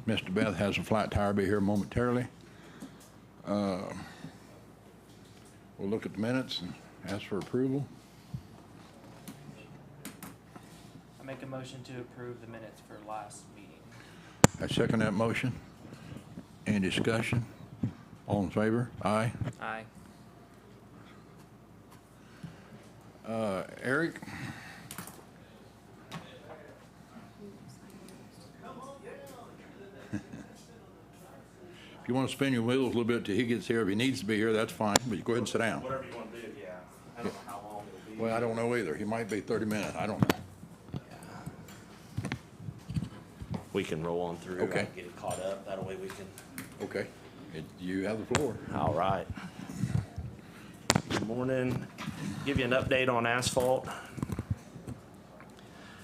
Mr. Beth has a flat tire, be here momentarily. We'll look at the minutes and ask for approval. I make a motion to approve the minutes for last meeting. I second that motion. Any discussion? All in favor? Aye. Aye. Eric? If you want to spin your wheels a little bit till he gets here, if he needs to be here, that's fine, but you go ahead and sit down. Whatever you want to do, yeah. I don't know how long it'll be. Well, I don't know either. He might be 30 minutes. I don't know. We can roll on through. Okay. I can get it caught up. That way we can. Okay. You have the floor. All right. Good morning. Give you an update on asphalt.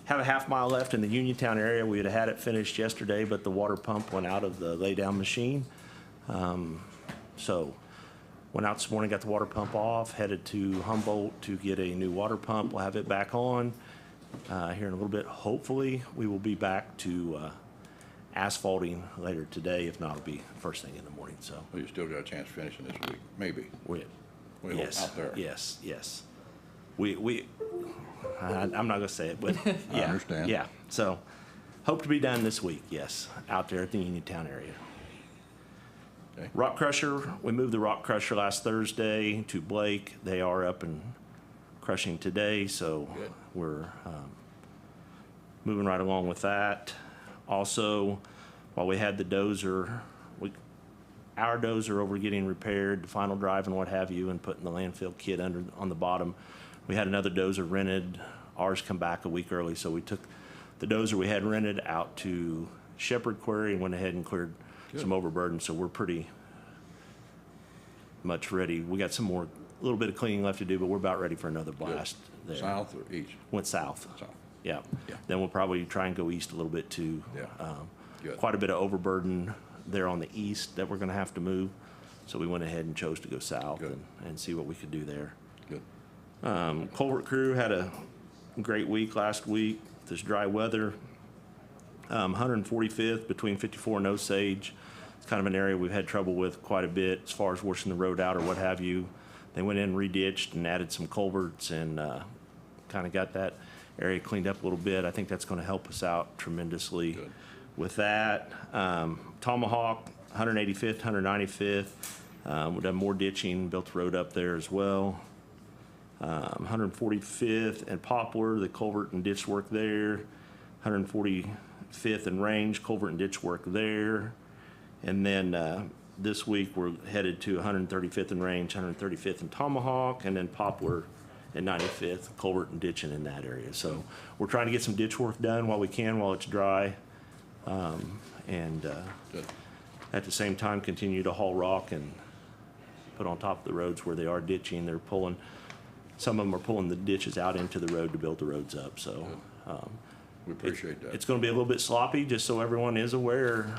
Have a half-mile left in the Uniontown area. We had it finished yesterday, but the water pump went out of the lay-down machine. So went out this morning, got the water pump off, headed to Humboldt to get a new water pump. We'll have it back on here in a little bit. Hopefully, we will be back to asphalting later today. If not, it'll be first thing in the morning. So Well, you still got a chance of finishing this week, maybe. we yes, out there. yes, yes. I'm not gonna say it, but yeah, I understand. Yeah, so hope to be done this week. Yes, out there at the Uniontown area. Okay. Rock crusher. We moved the rock crusher last Thursday to Blake. They are up and crushing today, so Good. we're moving right along with that. Also, while we had the dozer, our dozer over getting repaired, the final drive and what have you, and putting the landfill kit on the bottom. We had another dozer rented. Ours come back a week early, so we took the dozer we had rented out to Shepherd Quarry and went ahead and cleared some overburden. So we're pretty much ready. We got a little bit of cleaning left to do, but we're about ready for another blast there. South or east? Went south. South. Yeah. Yeah. Then we'll probably try and go east a little bit too. Yeah. Good. Quite a bit of overburden there on the east that we're going to have to move. So we went ahead and chose to go south and see what we could do there. Good. Culvert crew had a great week last week. This dry weather. 145th between 54 and Osage. It's kind of an area we've had trouble with quite a bit as far as washing the road out or what have you. They went in, reditched, and added some culverts and kind of got that area cleaned up a little bit. I think that's going to help us out tremendously. Good. With that. Tomahawk, 185th, 195th. We've done more ditching, built the road up there as well. 145th and Poplar, the culvert and ditch work there. 145th and Range, culvert and ditch work there. And then this week we're headed to 135th and Range, 135th and Tomahawk, and then Poplar and 95th, culvert and ditching in that area. So we're trying to get some ditch work done while we can, while it's dry. Good. At the same time continue to haul rock and put on top of the roads where they are ditching. They're pulling, some of them are pulling the ditches out into the road to build the roads up. So We appreciate that. it's going to be a little bit sloppy, just so everyone is aware.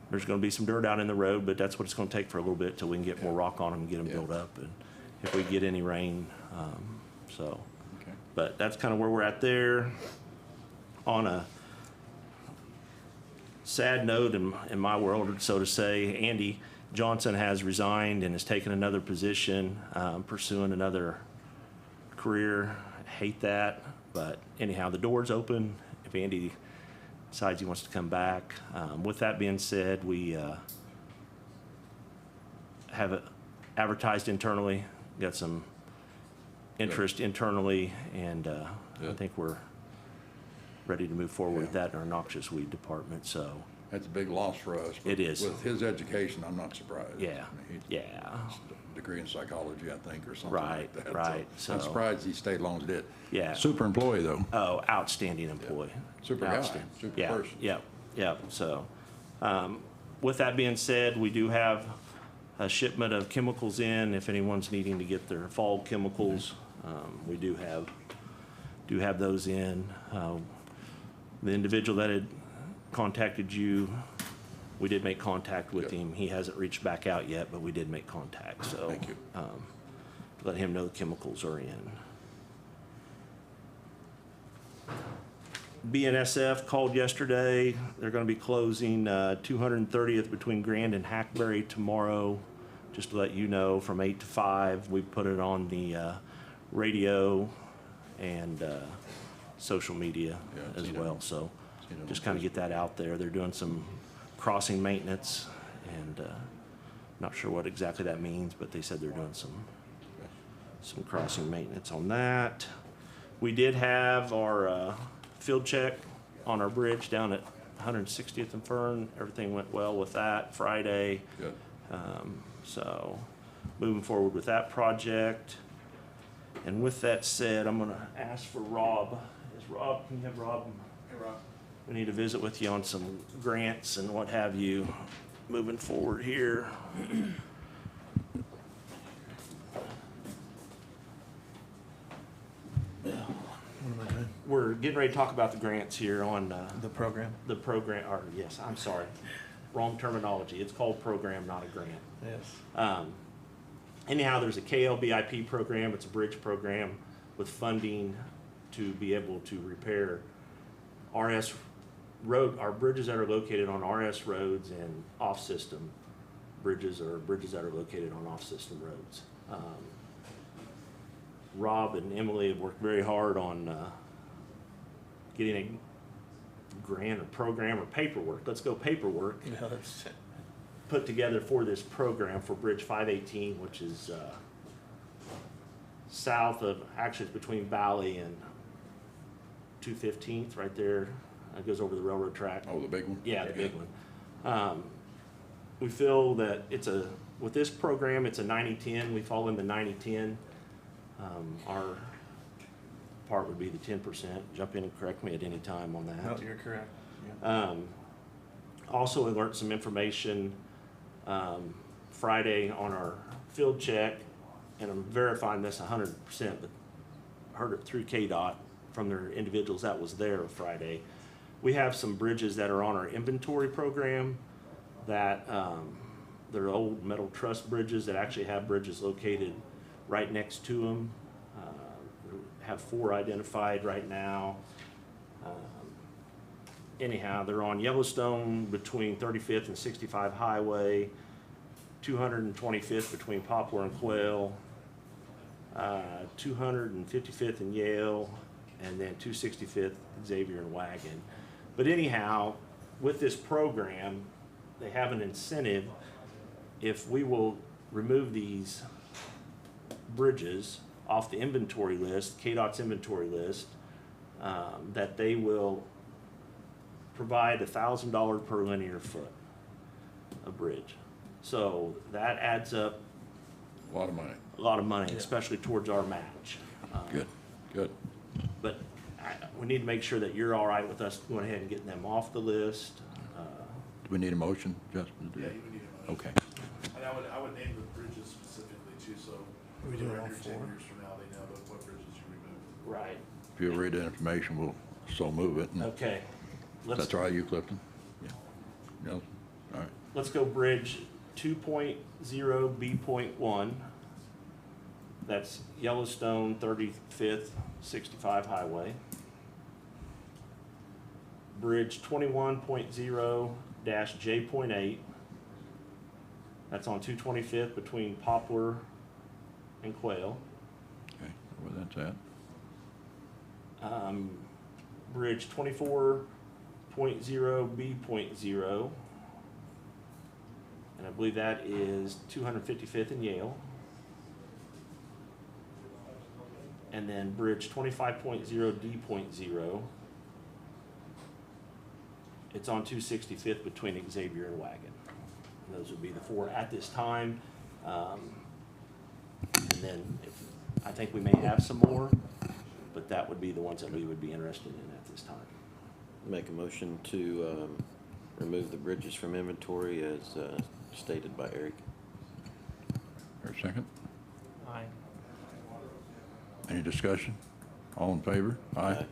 There's going to be some dirt out in the road, but that's what it's going to take for a little bit till we can get more rock on them and get them built up, and if we get any rain. Okay. But that's kind of where we're at there. On a sad note in my world, so to say, Andy Johnson has resigned and has taken another position, pursuing another career. I hate that, but anyhow, the door's open if Andy decides he wants to come back. With that being said, we have it advertised internally, got some interest internally, and I think we're ready to move forward with that in our noxious weed department. So That's a big loss for us. It is. With his education, I'm not surprised. Yeah, I mean, yeah. a degree in psychology, I think, or something Right, like that. right. So I'm So- surprised he stayed long as he did. Yeah. Super employee, though. Oh, outstanding employee. Super guy, Outstanding. super Yeah, person. Yep, yep. So, with that being said, we do have a shipment of chemicals in. If anyone's needing to get their fall chemicals, we do have those in. The individual that had contacted you, we did make contact with Good. him. He hasn't reached back out yet, but we did make contact. So, Thank you. let him know the chemicals are in. BNSF called yesterday. They're gonna be closing 230th between Grand and Hackberry tomorrow. Just to let you know, from 8 to 5. We put it on the radio and social media Yeah, I've as seen it. well. So Seen it on just kind of get that out there. They're doing some crossing maintenance, and not sure what exactly that means, but they said they're doing some crossing maintenance on that. We did have our field check on our bridge down at 160th and Fern. Everything went well with that Friday. Good. So moving forward with that project. And with that said, I'm gonna ask for Rob. Can you have Rob? Hey, Rob. We need to visit with you on some grants and what have you moving forward here. What am I doing? We're getting ready to talk about the grants here on The program? the program, or yes, I'm sorry, wrong terminology. It's called program, not a grant. Yes. Anyhow, there's a KLBIP program. It's a bridge program with funding to be able to repair RS road, our bridges that are located on RS roads and off-system bridges, or bridges that are located on off-system roads. Rob and Emily have worked very hard on getting a grant or program or paperwork. Let's go paperwork. No, that's, Put together for this program for Bridge 518, which is south of, actually it's between Valley and 215th, right there. It goes over the railroad track. Oh, the big one? Yeah, the big one. We feel that with this program, it's a 90-10. We fall in the 90-10. Our part would be the 10%. Jump in and correct me at any time on that. no, you're correct. Yeah. Also, we learned some information Friday on our field check, and I'm verifying this 100%, but heard it through KDOT from their individuals that was there Friday. We have some bridges that are on our inventory program that they're old metal truss bridges that actually have bridges located right next to them. Have 4 identified right now. Anyhow, they're on Yellowstone between 35th and 65 Highway, 225th between Poplar and Quail, 255th and Yale, and then 265th Xavier and Wagon. But anyhow, with this program, they have an incentive. If we will remove these bridges off the inventory list, KDOT's inventory list, that they will provide $1,000 per linear foot of bridge. So that adds up A lot of money. a lot of money, Yeah. especially towards our match. Good, good. But we need to make sure that you're all right with us going ahead and getting them off the list. Do we need a motion, Justin, to do Yeah, that? you would need a motion. Okay. And I would name the bridges specifically too, so. Are we for the doing all record, 4? 10 years from now, they know what bridges you removed. Right. If you'll read the information, we'll so move it. And Okay. That's all right, you, Clifton? Yeah. No? All right. Let's go bridge 2.0 B.1. That's Yellowstone 35th 65 Highway. Bridge 21.0-J.8. That's on 225th between Poplar and Quail. Okay, where that's at? Bridge 24.0 B.0. And I believe that is 255th and Yale. And then bridge 25.0 D.0. It's on 265th between Xavier and Wagon. And those would be the 4 at this time. And then I think we may have some more, but that would be the ones that we would be interested in at this time. Make a motion to remove the bridges from inventory as stated by Eric. Or a second? Aye. Any discussion? All in favor? Aye.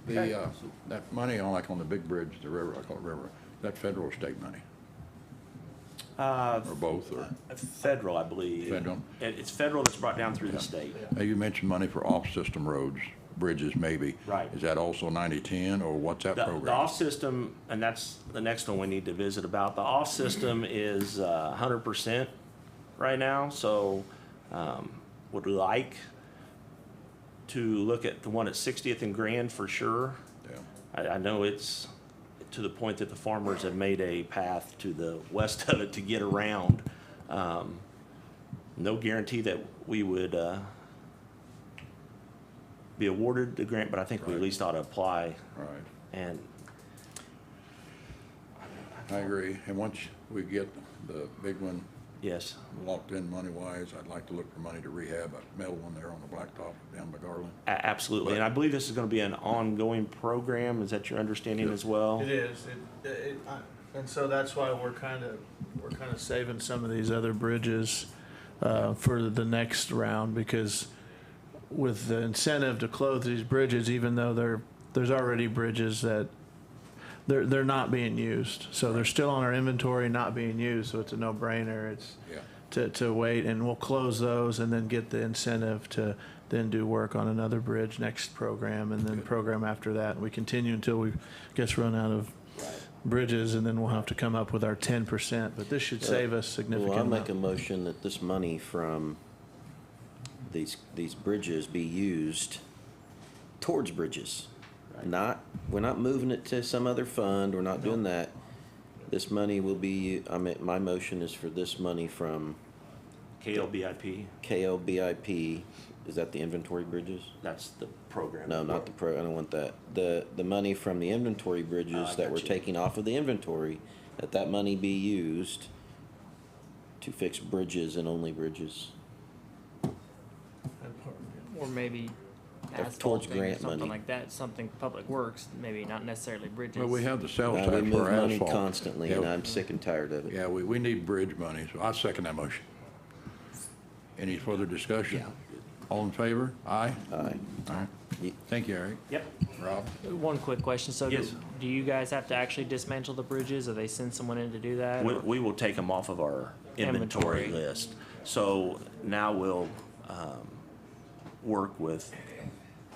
The, that money on, like on the big bridge, the river, I call it river, that federal or state money? Or both, or Federal, I believe. federal? It's federal that's brought down through the state. You mentioned money for off-system roads. bridges maybe. Right. Is that also 90-10, or what's that The program? off system, and that's the next one we need to visit about. The off system is 100% right now, so would like to look at the one at 60th and Grand for sure. Yeah. I know it's to the point that the farmers have made a path to the west of it to get around. No guarantee that we would be awarded the grant, but I think we at Right. least ought to apply. Right. And I agree. And once we get the big one yes, locked in money-wise, I'd like to look for money to rehab a metal one there on the blacktop down by Garland. absolutely. And I believe this is going to be an ongoing program. Is that your understanding Yes. as well? It is, and so that's why we're kind of saving some of these other bridges for the next round, because with the incentive to close these bridges, even though there's already bridges that they're not being used, so they're still on our inventory, not being used, so it's a no-brainer. It's Yeah. to wait, and we'll close those and then get the incentive to then do work on another bridge next program, and then Good. program after that. And we continue until we guess run out of bridges, and then we'll have to come up with our 10%, but this should save us significant Well, I'll make amount. a motion that this money from these bridges be used towards bridges. We're not moving it to some other fund, we're not doing that. This money will be, my motion is for this money from KLBIP, KLBIP, is that the inventory bridges? that's the program. No, not the I don't want that. The money from the inventory bridges I that got we're you. taking off of the inventory, that money be used to fix bridges and only bridges. Or maybe Towards asphalting or grant something money. like that, something public works, maybe not necessarily bridges. Well, we have the sales We tax move for money asphalt. constantly, and Yeah. I'm sick and tired of it. Yeah, we need bridge money, so I second that motion. Any further discussion? All in favor? Aye? Aye. All right. Ye- Thank you, Eric. Yep. Rob? One quick question, so Yes. do you guys have to actually dismantle the bridges, or they send someone in to do that? or- We will take them off of our inventory Inventory. list. So now we'll work with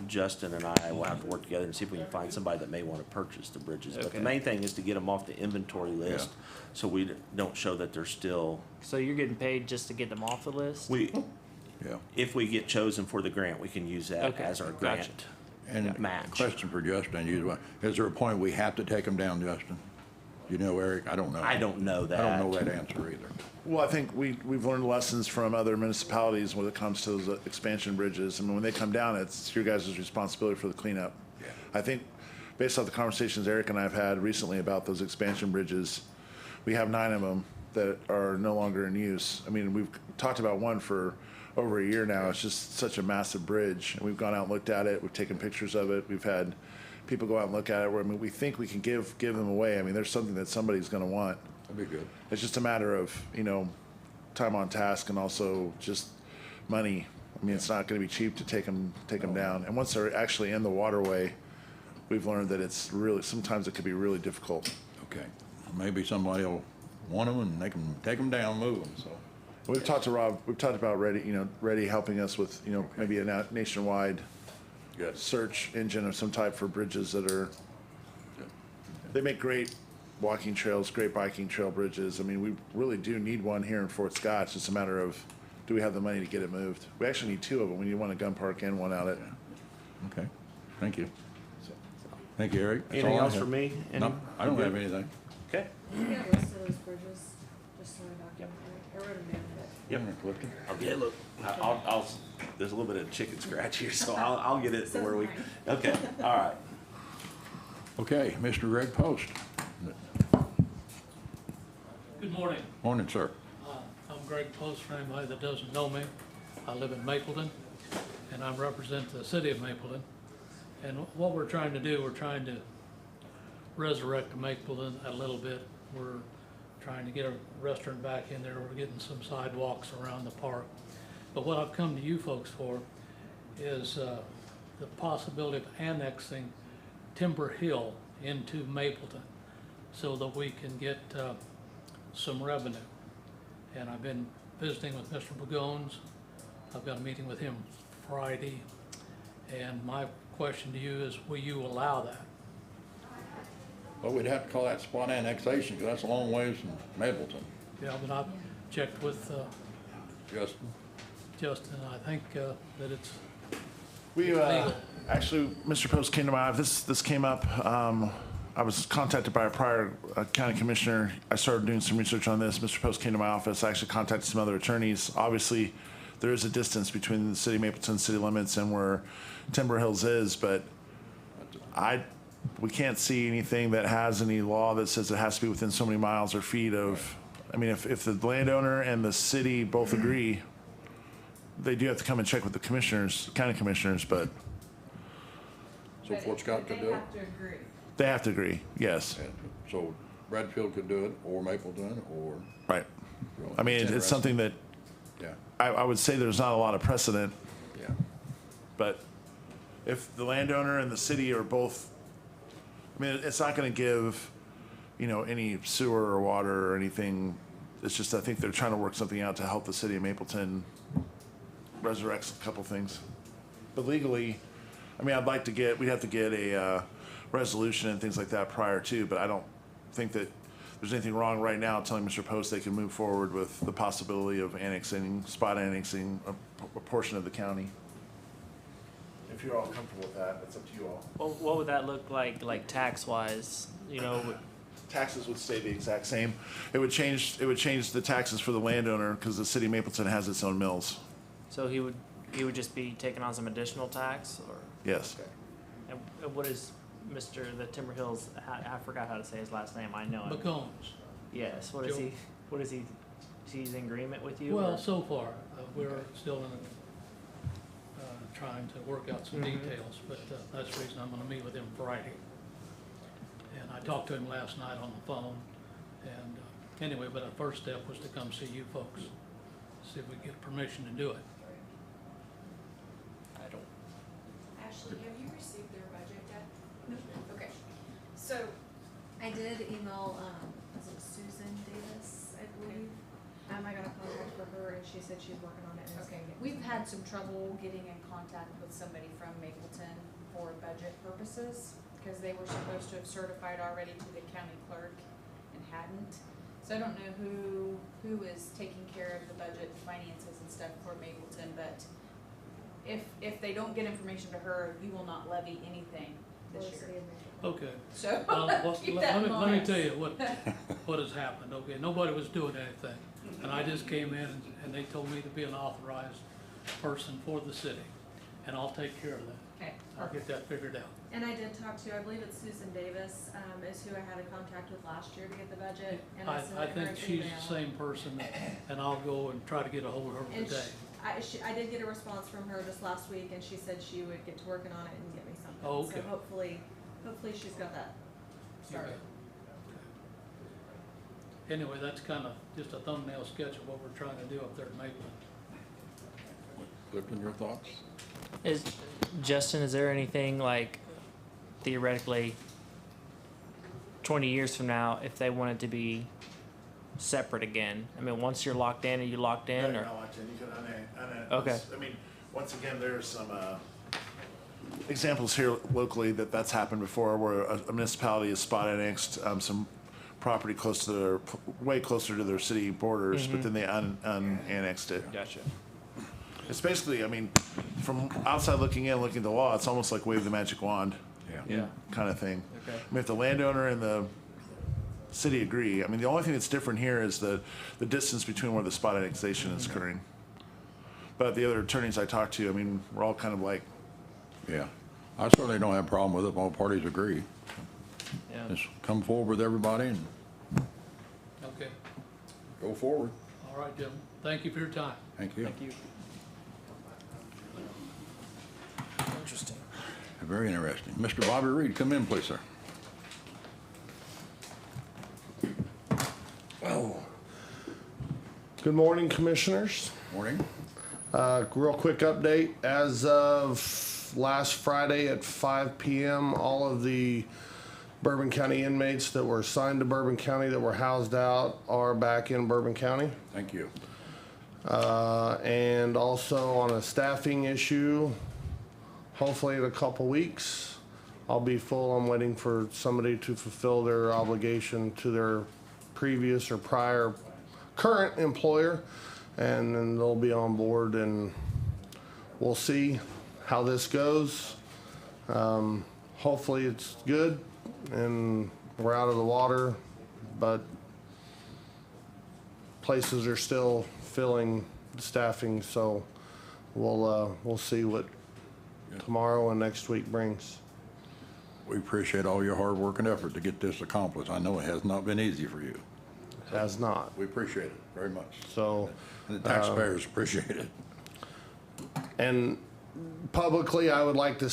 Justin and I will have to work together and see if we can find somebody that may want to purchase the bridges. But the Okay. main thing is to get them off the inventory list, so we don't show that they're still, So you're getting paid just to get them off the list? Yeah. if we get chosen for the grant, we can use that Okay, as our gotcha. grant. And Match. question for Justin, is there a point we have to take them down, Justin? You know, Eric? I don't know. I don't know that. I don't know that answer either. Well, I think we've learned lessons from other municipalities when it comes to those expansion bridges. I mean, when they come down, it's your guys' responsibility for the cleanup. Yeah. I think, based off the conversations Eric and I have had recently about those expansion bridges, we have 9 of them that are no longer in use. I mean, we've talked about one for over a year now. It's just such a massive bridge, and we've gone out and looked at it. We've taken pictures of it. We've had people go out and look at it. Where, I mean, we think we can give them away. I mean, there's something that somebody's going to want. That'd be good. It's just a matter of, time on task and also just money. I mean, it's not going to be cheap to take them down. And once they're actually in the waterway, we've learned that it's really, sometimes it could be really difficult. Okay. Maybe somebody will want them and they can take them down, move them, so. We've talked to Rob, we've talked about Ready helping us with, maybe a nationwide Good. search engine of some type for bridges that are, they make great walking trails, great biking trail bridges. I mean, we really do need one here in Fort Scott. It's just a matter of, do we have the money to get it moved? We actually need 2 of them. We need one at Gun Park and one out at. Okay. Thank you. Thank you, Eric. That's Anything all I else have. for me? No, I don't have anything. Okay. You got a list of those bridges, just so I document it. I wrote them down, Yep. Clifton? I'll get it. I'll, there's a little bit of chicken scratch here, so I'll get it to where we, okay, all right. Okay, Mr. Greg Post. Good morning. Morning, sir. I'm Greg Post, for anybody that doesn't know me. I live in Mapleton, and I represent the city of Mapleton. And what we're trying to do, we're trying to resurrect Mapleton a little bit. We're trying to get a restaurant back in there. We're getting some sidewalks around the park. But what I've come to you folks for is the possibility of annexing Timber Hill into Mapleton so that we can get some revenue. And I've been visiting with Mr. Bagones. I've got a meeting with him Friday. And my question to you is, will you allow that? Well, we'd have to call that spot annexation, because that's a long ways from Mapleton. Yeah, but I've checked with Justin, Justin, and I think that it's We, legal. actually, Mr. Post came to my office, this came up, I was contacted by a prior county commissioner. I started doing some research on this. Mr. Post came to my office. I actually contacted some other attorneys. Obviously, there is a distance between the city of Mapleton city limits and where Timber Hills is, but we can't see anything that has any law that says it has to be within so many miles or feet of, I mean, if the landowner and the city both agree, they do have to come and check with the commissioners, county commissioners, but so Fort Scott could do it. They have to agree. they have to agree, yes, And so Bradfield could do it, or Mapleton, or, right. you know, I mean, it's something that Yeah, I would say there's not a lot of precedent, yeah. but if the landowner and the city are both, I mean, it's not gonna give, you know, any sewer or water or anything. It's just, I think they're trying to work something out to help the city of Mapleton resurrect a couple things. But legally, I mean, we'd have to get a, resolution and things like that prior to, but I don't think that there's anything wrong right now telling Mr. Post they can move forward with the possibility of spot annexing a portion of the county. If you're all comfortable with that, it's up to you all. Well, what would that look like tax wise? You know, Taxes would stay the exact same. It would change the taxes for the landowner because the city of Mapleton has its own mills. so he would just be taking on some additional tax, or Yes. and what is the Timber Hills? I forgot how to say his last name. I know him. McCombs. Yes. What is Joe. he? What is he? He's in agreement with you? Well, or- so far, we're still in trying to work out some Mhm. details, but that's the reason I'm gonna meet with him Friday. And I talked to him last night on the phone, and anyway, but our first step was to come see you folks, see if we get permission to do it. I don't. Ashley, have you received their budget yet? No. Okay, so I did email, was it Susan Davis, I believe? I got a contact for her and she said she's working on it and it's Okay, gonna get. we've had some trouble getting in contact with somebody from Mapleton for budget purposes, because they were supposed to have certified already to the county clerk and hadn't. So I don't know who is taking care of the budget and finances and stuff for Mapleton, but if they don't get information to her, you will not levy anything for the this city year. of Mapleton. Okay. So, Well, keep that in let me mind. tell you what has happened, okay? Nobody was doing anything. And I just came in and they told me to be an authorized person for the city. And I'll take care of that. Okay, I'll get that figured out. And I did talk to, I believe it's Susan Davis, is who I had a contact with last year to get the budget. And I sent I her think an she's email. the same person, and I'll go and try to get a hold of her And today. I did get a response from her just last week and she said she would get to working on it and get me something. Oh, okay. So hopefully she's got that started. Anyway, that's kind of just a thumbnail sketch of what we're trying to do up there at Mapleton. Clifton, your thoughts? Justin, is there anything like theoretically 20 years from now if they wanted to be separate again? I mean, once you're locked in, are you locked in or? Okay. I mean, once again, there's some examples here locally that's happened before, where a municipality has spot annexed some property way closer to their city borders, but then they unannexed it. Gotcha. It's basically, I mean, from outside looking in, looking at the law, it's almost like wave the magic wand Yeah. kind of thing. Okay. I mean, if the landowner and the city agree, I mean, the only thing that's different here is the distance between where the spot annexation is occurring. But the other attorneys I talked to, I mean, we're all kind of like, Yeah. I certainly don't have a problem with it if all parties agree. Yeah. Just come forward with everybody and Okay. go forward. All right, Jim. Thank you for your time. Thank you. Thank you. Interesting. Very interesting. Mr. Bobby Reed, come in, please, sir. Good morning, Commissioners. Morning. Real quick update. As of last Friday at 5 p.m., all of the Bourbon County inmates that were assigned to Bourbon County that were housed out are back in Bourbon County. Thank you. And also on a staffing issue, hopefully in a couple weeks, I'll be full. I'm waiting for somebody to fulfill their obligation to their previous or prior current employer, and then they'll be on board, and we'll see how this goes. Hopefully it's good and we're out of the water, but places are still filling staffing, so we'll see what tomorrow and next week brings. We appreciate all your hard work and effort to get this accomplished. I know it has not been easy for you. It has not. We appreciate it very much. So, And the taxpayers appreciate it. and publicly, I would like to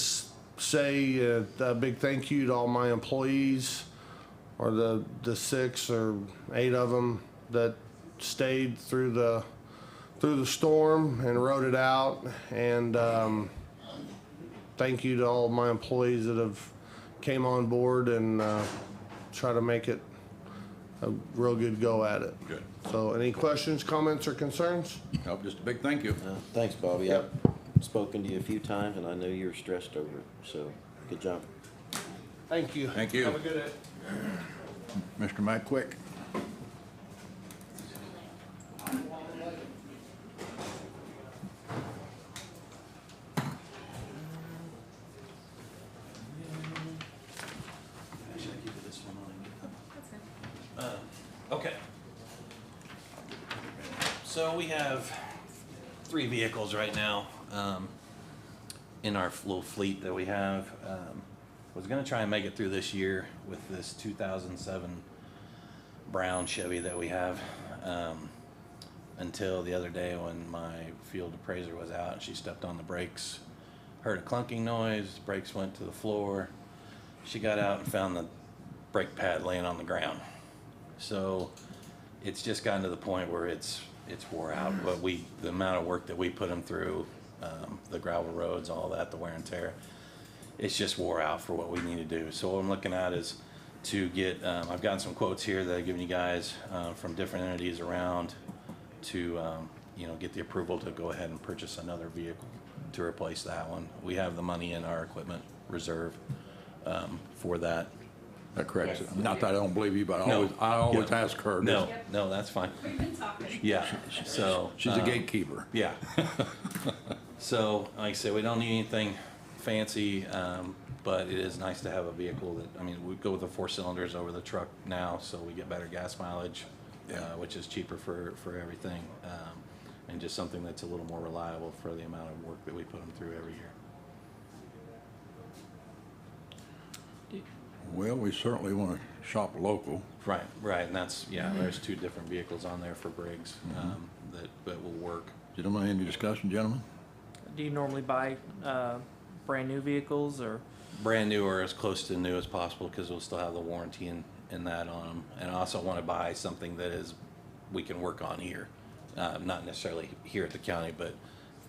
say a big thank you to all my employees, or the 6 or 8 of them that stayed through the storm and rode it out. And thank you to all of my employees that have came on board and try to make it a real good go at it. Good. So, any questions, comments, or concerns? Oh, just a big thank you. Thanks, Bobby. I've spoken to you a few times, and I know you're stressed over it, so good job. Thank you. Thank you. Have a good day. Mr. Matt Quick. Okay. So we have 3 vehicles right now in our little fleet that we have. Was gonna try and make it through this year with this 2007 brown Chevy that we have, until the other day when my field appraiser was out and she stepped on the brakes, heard a clunking noise, brakes went to the floor. She got out and found the brake pad laying on the ground. So it's just gotten to the point where it's wore out, but the amount of work that we put them through, the gravel roads, all that, the wear and tear, it's just wore out for what we need to do. So what I'm looking at is to get, I've gotten some quotes here that I've given you guys from different entities around to, get the approval to go ahead and purchase another vehicle to replace that one. We have the money in our equipment reserve for that. That corrects it. Not that I don't believe you, but No. I always ask her. No, that's fine. We've been talking. Yeah, so. She's a gatekeeper. Yeah. So, like I said, we don't need anything fancy, but it is nice to have a vehicle that, we go with the 4 cylinders over the truck now, so we get better gas mileage, which is cheaper for everything, and just something that's a little more reliable for the amount of work that we put them through every year. Well, we certainly want to shop local. Right, and that's, there's 2 different vehicles on there for Briggs, that will work. Gentlemen, any discussion, gentlemen? Do you normally buy brand new vehicles, or? Brand new or as close to new as possible, because we'll still have the warranty in that on them. And I also want to buy something that we can work on here, not necessarily here at the county, but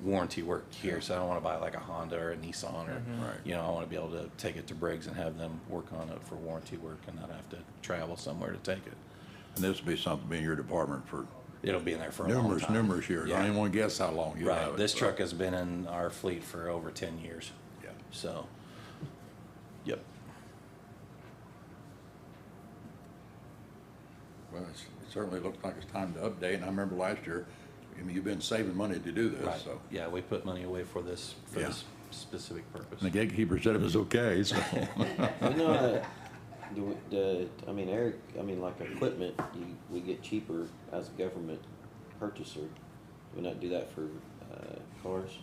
warranty work here. So I don't want to buy like a Honda or a Nissan or, Right. I want to be able to take it to Briggs and have them work on it for warranty work and not have to travel somewhere to take it. And this will be something in your department for It'll be in there for a long time. numerous years. I don't even want to guess how long you have Right, it. this truck has been in our fleet for over 10 years. Yeah. So, yep. Well, it certainly looks like it's time to update, and I remember last year, you've been saving money to do this, Right. so. Yeah, we put money away for this Yeah. specific purpose. And the gatekeeper said it was okay, so. Eric, like equipment, we get cheaper as a government purchaser. We not do that for cars?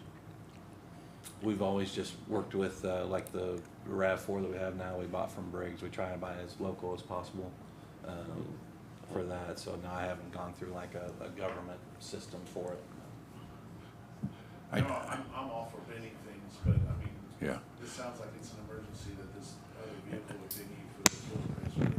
We've always just worked with, like the RAV4 that we have now, we bought from Briggs. We try to buy as local as possible for that. So no, I haven't gone through like a government system for it. I- No, I'm all for bidding things, but Yeah. this sounds like it's an emergency that this other vehicle that they need for the fuel appraiser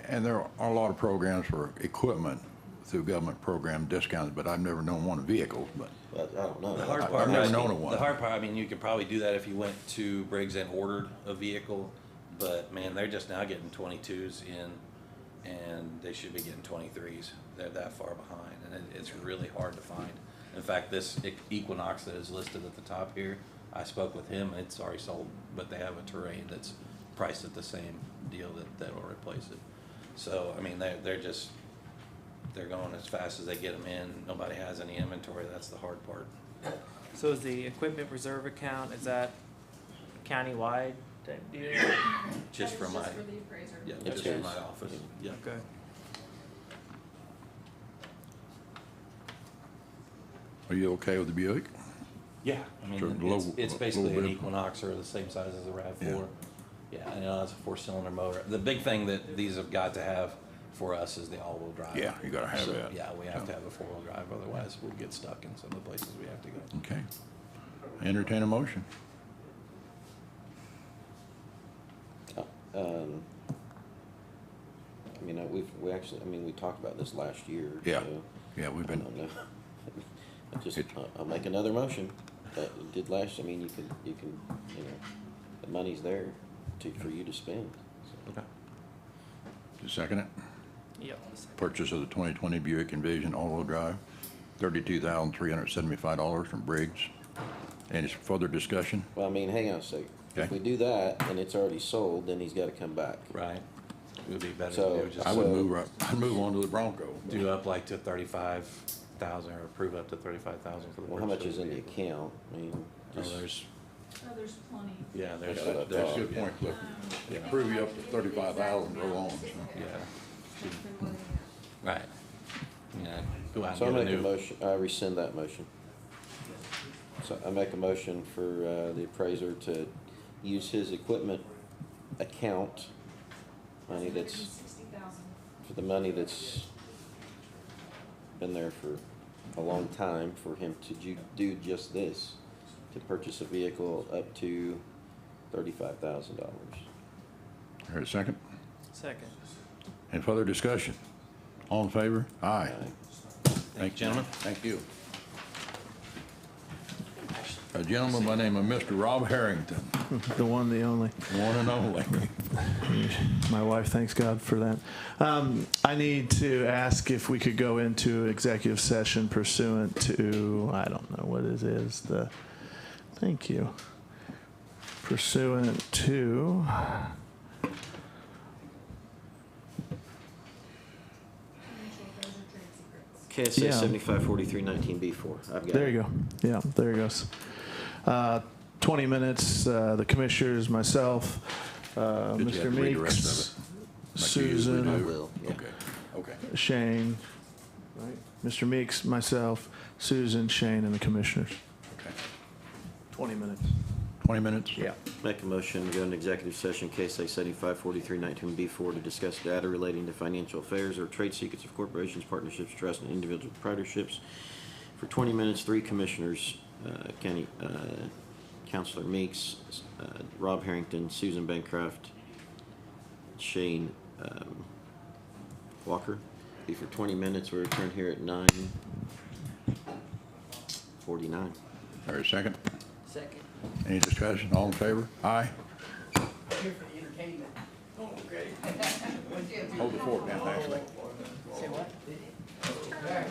is. And there are a lot of programs for equipment through government program discounts, but I've never known one of vehicles, but. I don't know. The hard I've part, never known of one. The hard part, you could probably do that if you went to Briggs and ordered a vehicle, but man, they're just now getting 22s in, and they should be getting 23s. They're that far behind, and it's really hard to find. In fact, this Equinox that is listed at the top here, I spoke with him, and it's already sold, but they have a terrain that's priced at the same deal that'll replace it. So, I mean, they're going as fast as they get them in. Nobody has any inventory. That's the hard part. So is the equipment reserve account, is that countywide type deal? Just That for is my, just for the appraiser. yeah, It's just for his. my office. Yeah. Okay. Are you okay with the Buick? Yeah, I mean, So it's low basically an bid. Equinox or the same size as a Yeah. RAV4. Yeah, and it's a 4-cylinder motor. The big thing that these have got to have for us is the all-wheel drive. Yeah, you gotta have So, that. Yeah, we have So- to have a 4-wheel drive, otherwise we'll get stuck in some of the places we have to go. Okay. Entertain a motion. I mean, we actually, I mean, we talked about this last year. Yeah. so Yeah, we've I been, don't know. I'll make another motion that you did last, I mean, you can, you know, the money's there for you to spend. So. Okay. to second it? Yep. Purchase of the 2020 Buick Envision all-wheel drive, $32,375 from Briggs. Any further discussion? Well, I mean, hang on a second. If Okay. we do that and it's already sold, then he's gotta come back. Right. It would be better So, to do just I would So- I'd move on to the Bronco. do up like to 35,000 or approve up to 35,000 for the. Well, how much purchase is of in the vehicle. account? I mean, Oh, just, there's, Oh, there's plenty. yeah, there's, That's what I That's a thought. good point, Cliff. Yeah. Approve you up to 35,000, roll on. yeah. Right. Yeah, go out so I and get make a a new. motion, I rescind that motion. So I make a motion for, the appraiser to use his equipment account, money that's, 60,000. for the money that's been there for a long time, for him to do just this, to purchase a vehicle up to $35,000. Hear a second? Second. Any further discussion? All in favor? Aye. Thank you, gentlemen. Thank you. A gentleman by the name of Mr. Rob Harrington, The one, the only. one and only. My wife thanks God for that. I need to ask if we could go into executive session pursuant to, I don't know what it is, thank you. Pursuant to, KSA Yeah. 754319B4. I've got it. there you go. Yeah, there it goes. 20 minutes, the commissioners, myself, Did you have Mr. to read the rest Meeks, of it? Like you usually Susan, I do? will, yeah. Okay, okay. Shane, right? Mr. Meeks, myself, Susan, Shane, and the commissioners. Okay. 20 minutes. 20 minutes? Yeah. Make a motion to go into executive session, KSA 754319B4, to discuss data relating to financial affairs or trade secrets of corporations, partnerships, trusts, and individual proprietorships. For 20 minutes, three commissioners, Counselor Meeks, Rob Harrington, Susan Bancroft, Shane Walker. Be for 20 minutes. We return here at 9:49. Hear a second? Second. Any discussion? All in favor? Aye. Here for the entertainment. Okay. Hold the fort down, actually. Say what?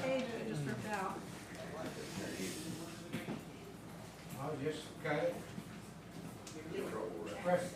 Page, it just ripped out. I'll just cut it. Press it.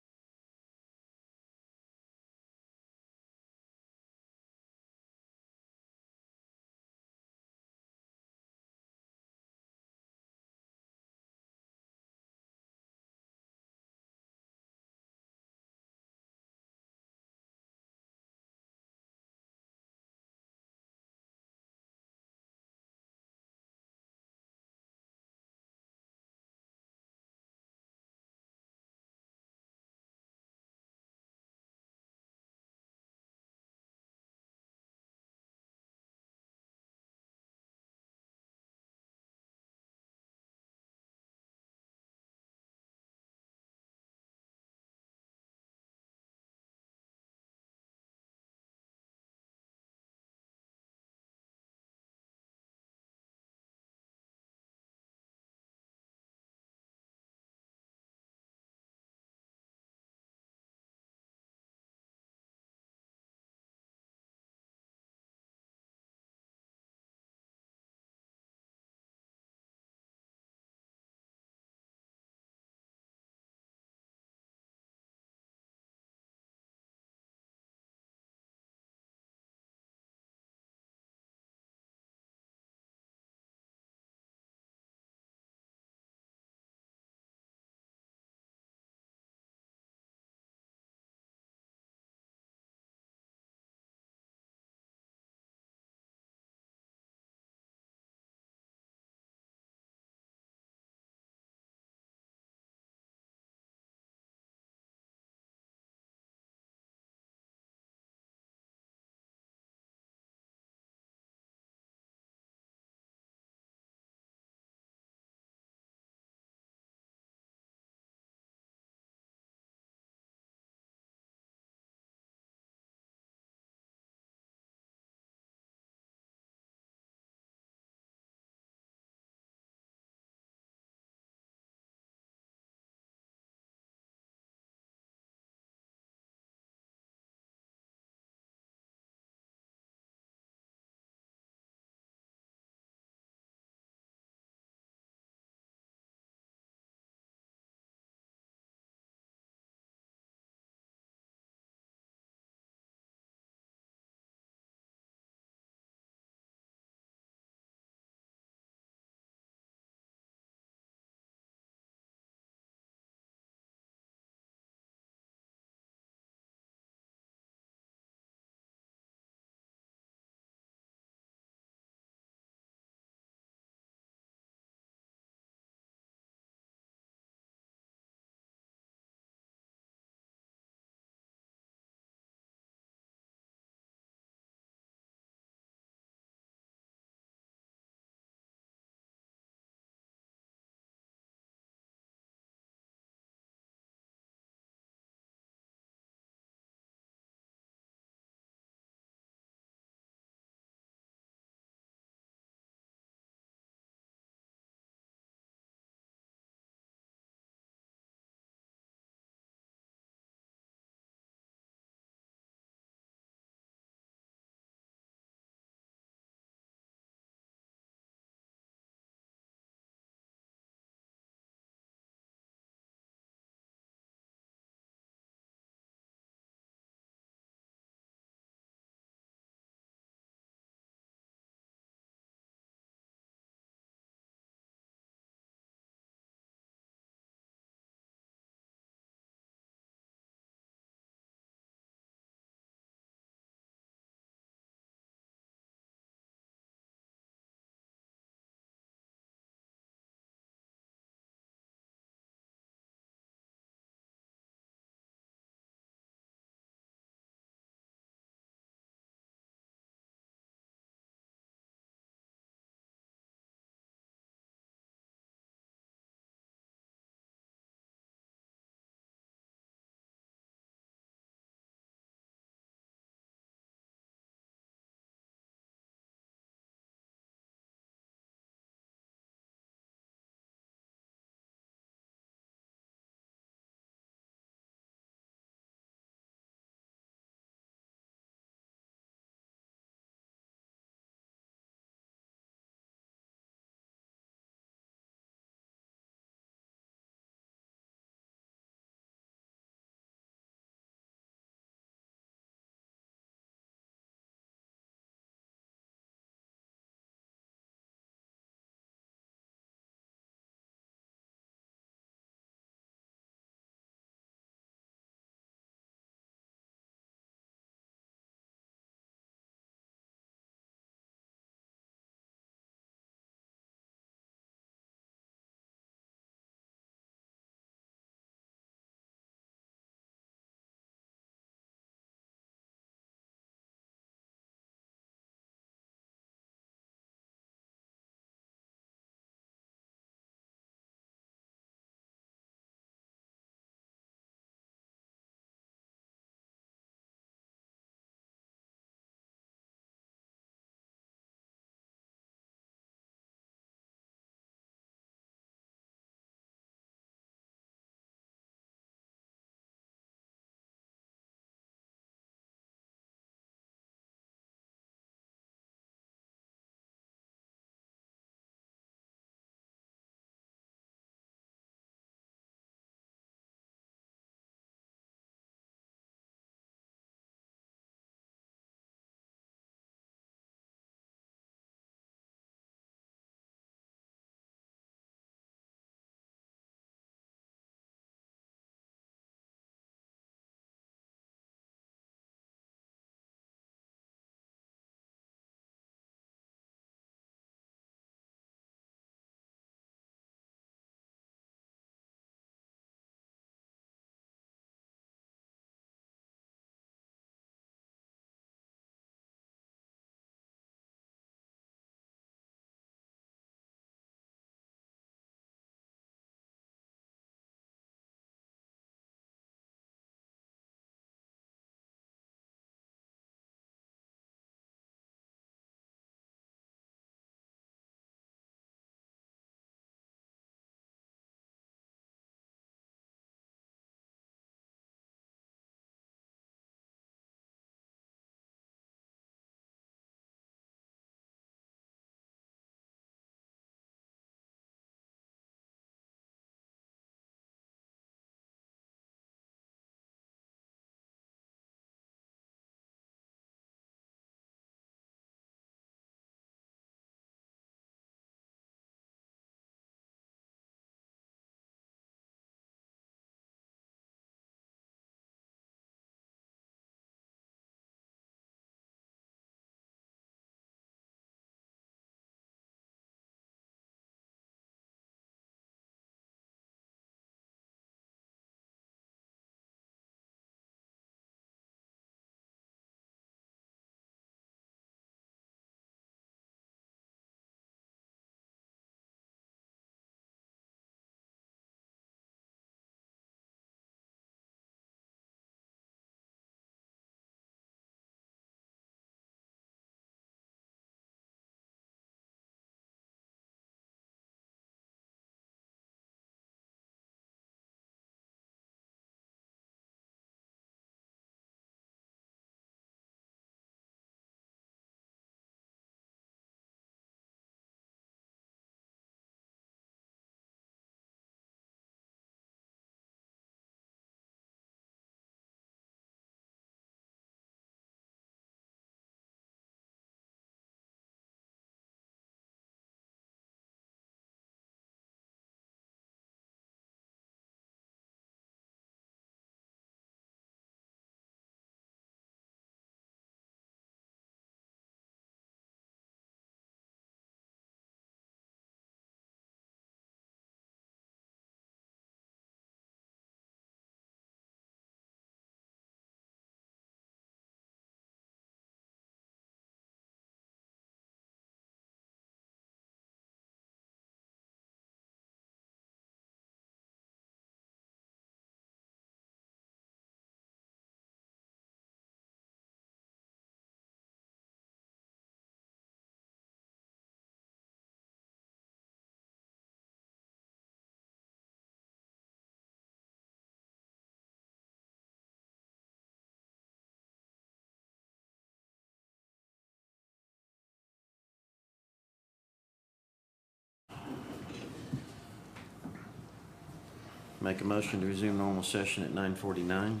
Make a motion to resume normal session at 9:49.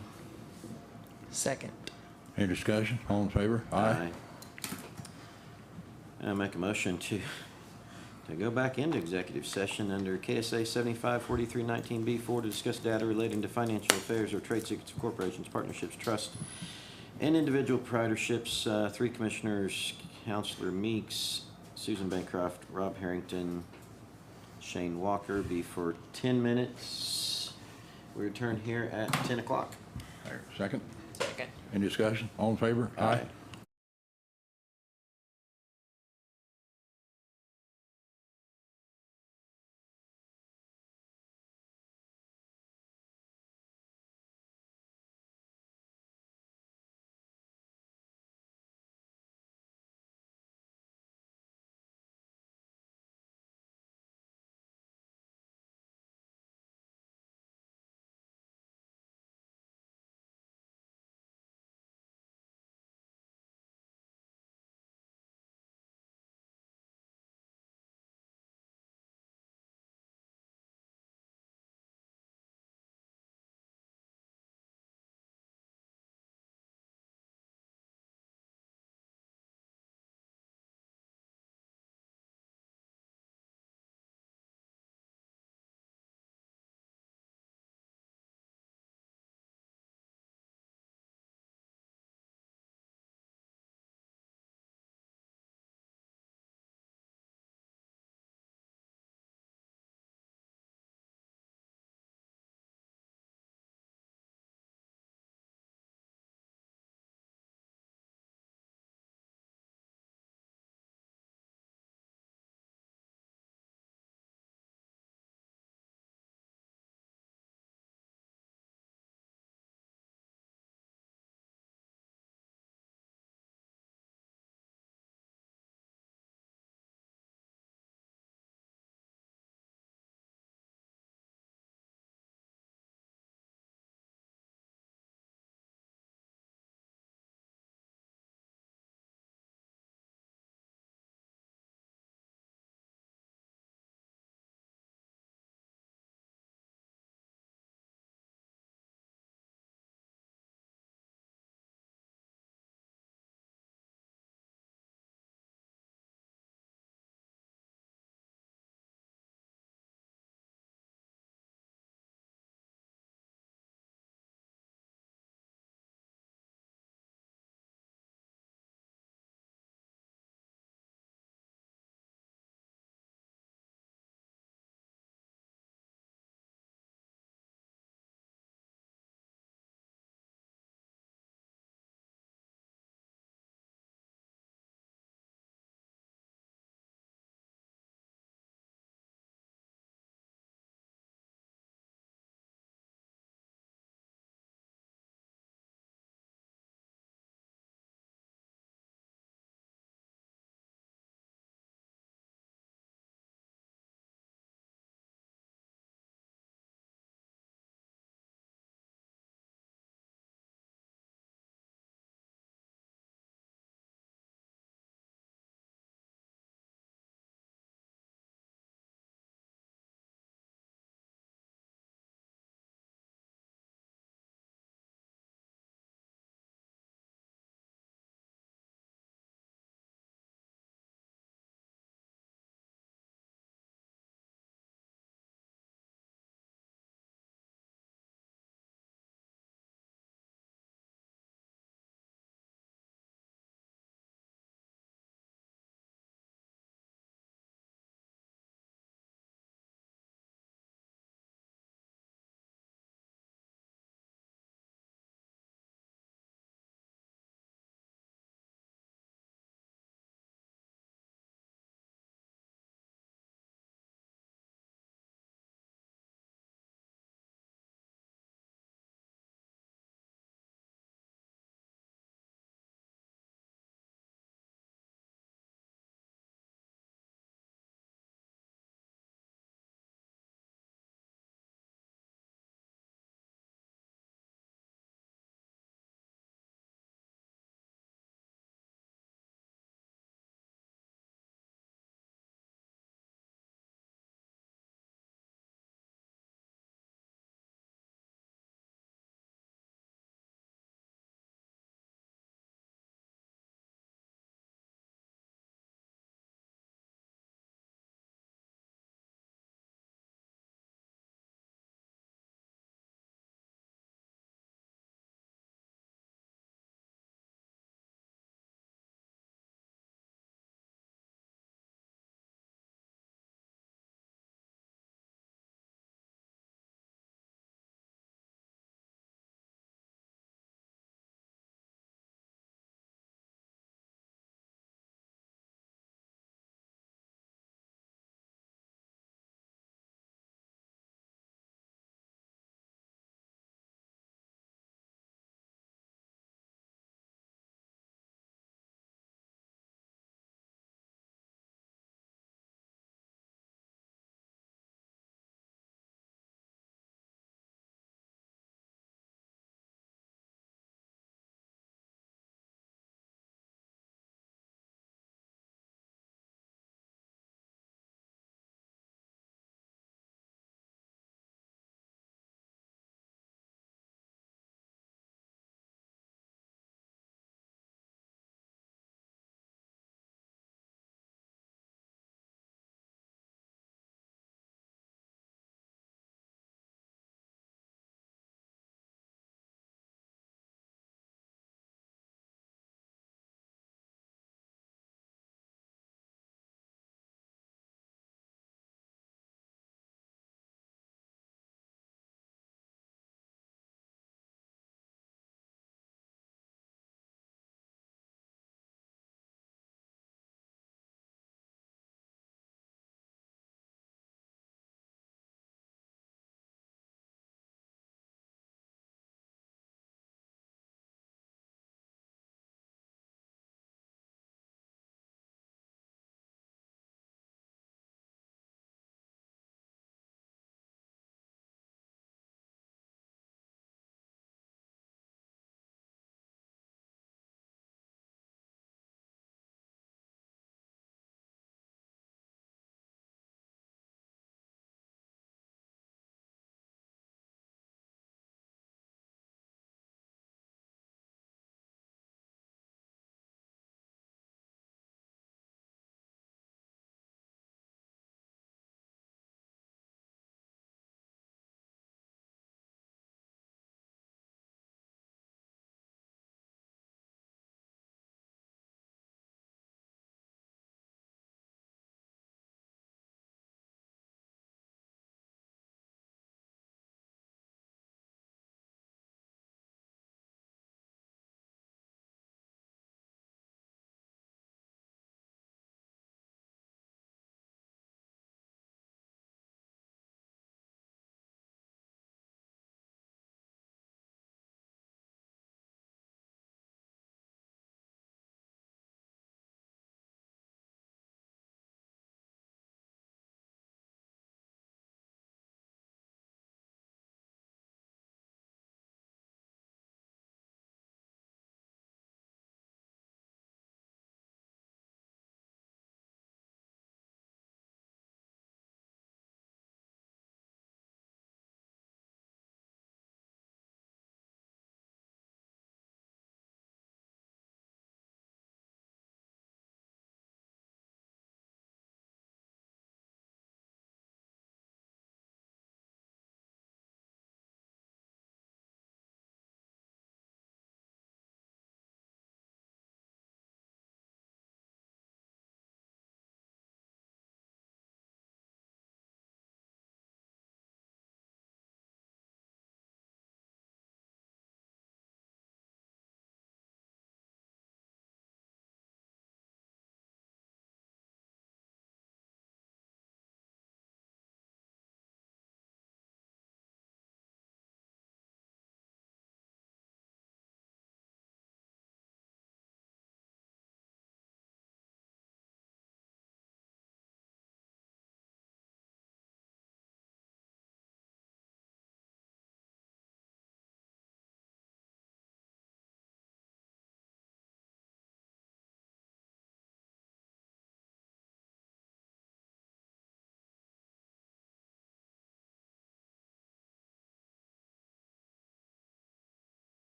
Second. Any discussion? All in favor? Aye. I make a motion to go back into executive session under KSA 754319B4 to discuss data relating to financial affairs or trade secrets of corporations, partnerships, trusts, and individual proprietorships. Three commissioners, Counselor Meeks, Susan Bancroft, Rob Harrington, Shane Walker, be for 10 minutes. We return here at 10 o'clock. Second? Second. Any discussion? All in favor? Aye.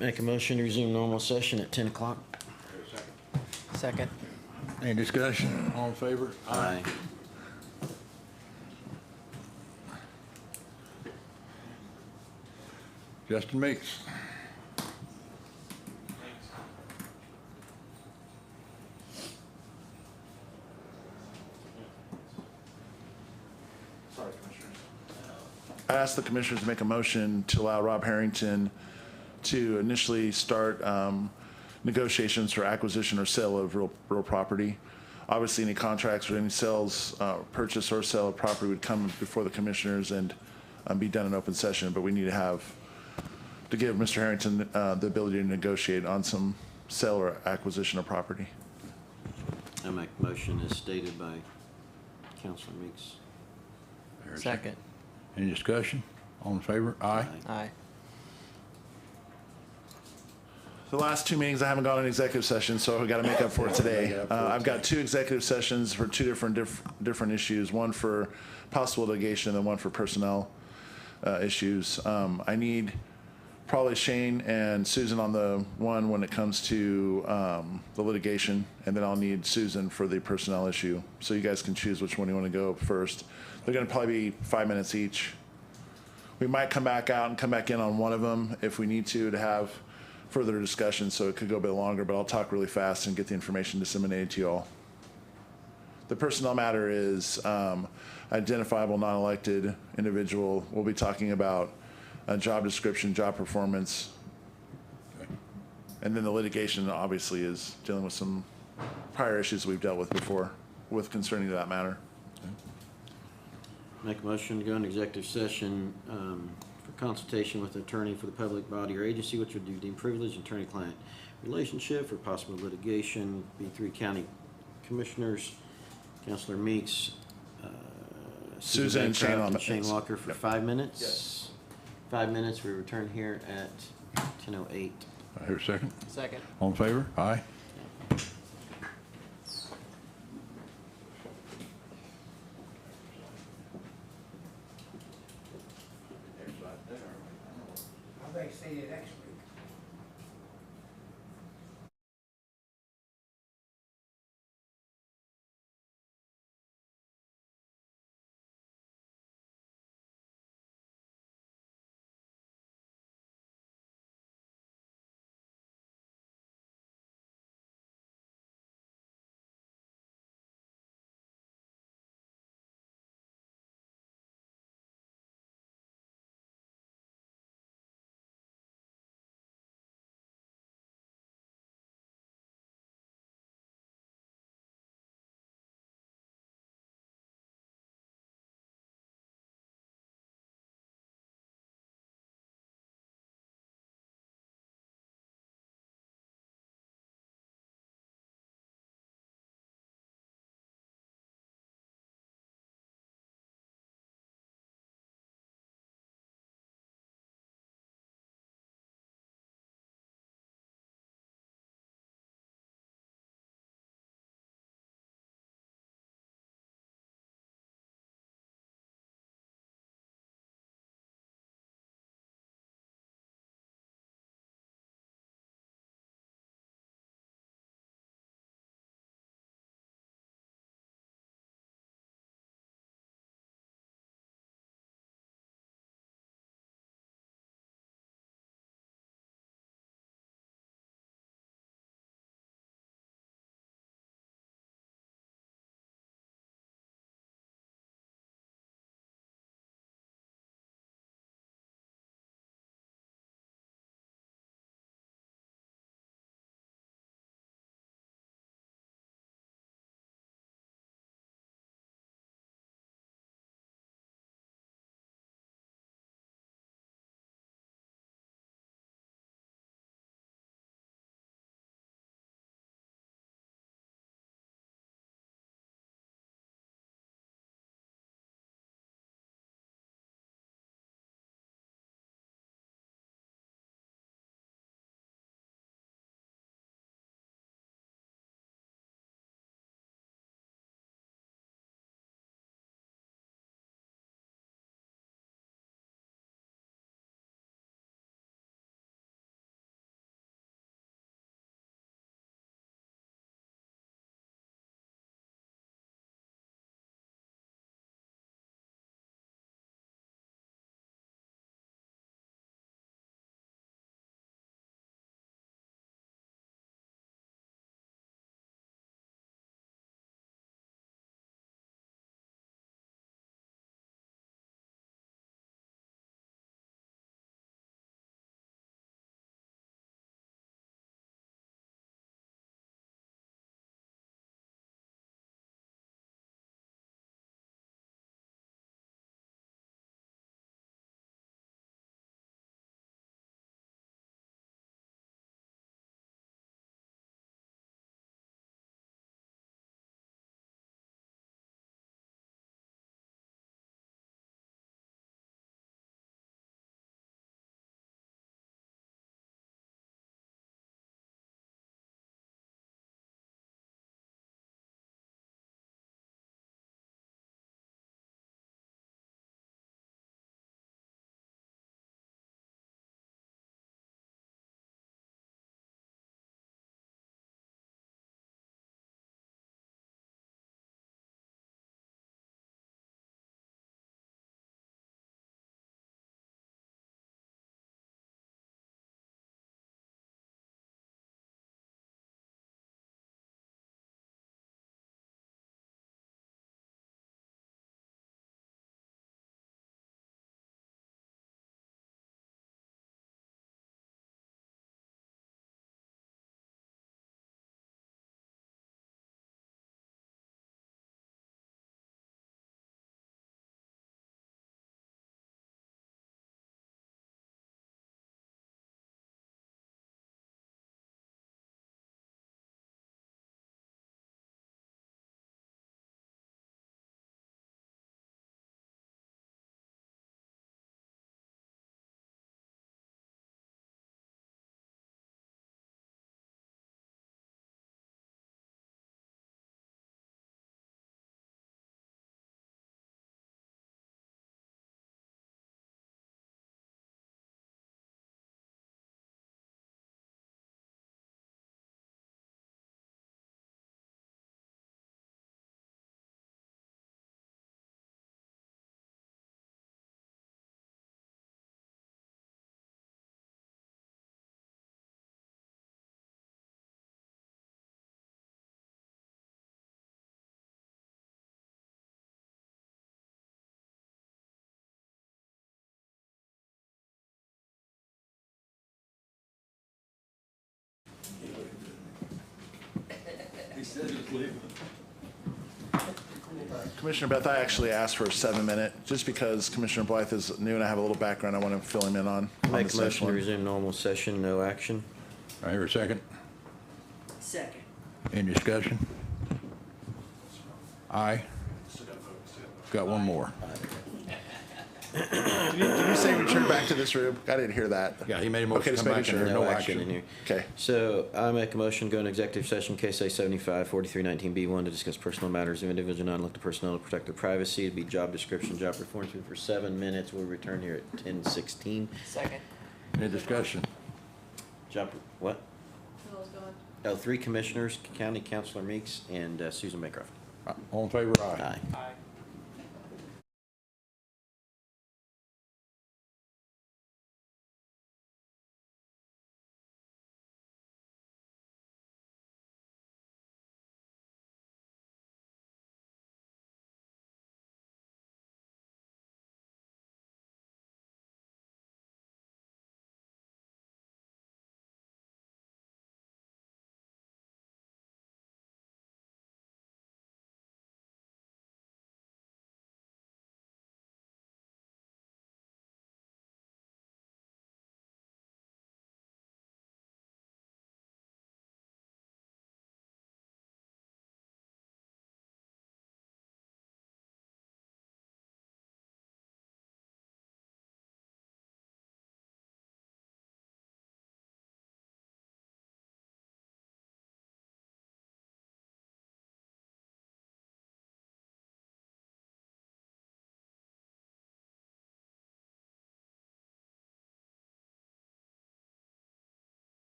Make a motion to resume normal session at 10 o'clock. Second. Any discussion? All in favor? Aye. Justin Meeks. Sorry, Commissioners. I asked the Commissioners to make a motion to allow Rob Harrington to initially start negotiations for acquisition or sale of real property. Obviously, any contracts or any sales, purchase or sale of property would come before the Commissioners and be done in open session, but we need to give Mr. Harrington the ability to negotiate on some sale or acquisition of property. I make a motion as stated by Councilor Meeks. Second. Any discussion? All in favor? Aye. Aye. The last two meetings, I haven't gone in executive session, so we got to make up for it today. I've got two executive sessions for two different issues, one for possible litigation and one for personnel issues. I need probably Shane and Susan on the one when it comes to the litigation, and then I'll need Susan for the personnel issue. So you guys can choose which one you want to go first. They're going to probably be 5 minutes each. We might come back out and come back in on one of them if we need to have further discussion, so it could go a bit longer, but I'll talk really fast and get the information disseminated to you all. The personnel matter is identifiable non-elected individual. We'll be talking about job description, job performance. Okay. And then the litigation obviously is dealing with some prior issues we've dealt with before with concerning to that matter. Make a motion to go into executive session for consultation with an attorney for the public body or agency which would be deemed privileged, attorney-client relationship for possible litigation, B3 County Commissioners, Councilor Meeks, Susan and Shane on the- Shane Walker for Yep. 5 minutes. 5 minutes, we return here at 10:08. I hear a second. Second. All in favor? Aye. I think see you next week. Commissioner Beth, I actually asked for a 7-minute, just because Commissioner Blythe is new and I have a little background I want to fill him in on. Make this a next motion to one. resume normal session, no action. I hear a second. Second. Any discussion? Aye. Got one more. Did you say return back to this room? I didn't hear that. Yeah, he made a Okay, motion to just come making back in sure. here, No action in here. Okay. So I make a motion, to go into executive session, case A 75, 4319B1, to discuss personal matters of individual non-elected personnel to protect their privacy. It'd be job description, job performance for 7 minutes. We'll return here at 10:16. Second. Any discussion? Job, what? Phil's going. Oh, 3 commissioners, County Councilor Meeks and Susan Bancroft. All in favor, aye. Aye. Aye.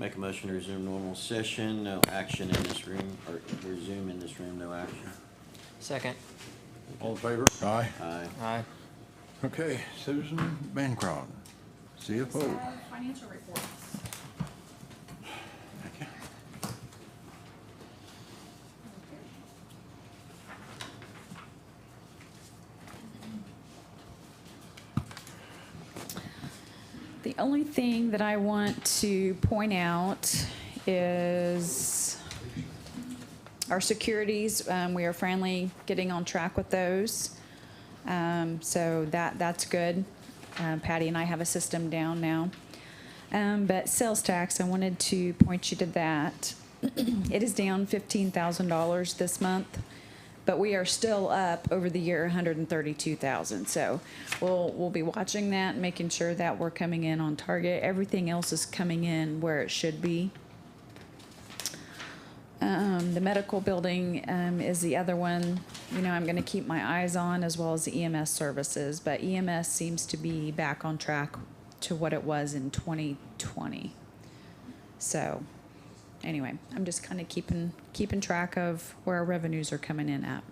Make a motion to resume normal session, no action in this room, or resume in this room, no action. Second. All in favor? Aye. Aye. Aye. Okay, Susan Bancroft, CFO. Financial reports. Thank you. The only thing that I want to point out is our securities. We are finally getting on track with those. So that's good. Patty and I have a system down now. But sales tax, I wanted to point you to that. It is down $15,000 this month, but we are still up over the year 132,000. So we'll be watching that and making sure that we're coming in on target. Everything else is coming in where it should be. The medical building is the other one, I'm going to keep my eyes on, as well as the EMS services. But EMS seems to be back on track to what it was in 2020. So anyway, I'm just kind of keeping track of where our revenues are coming in at.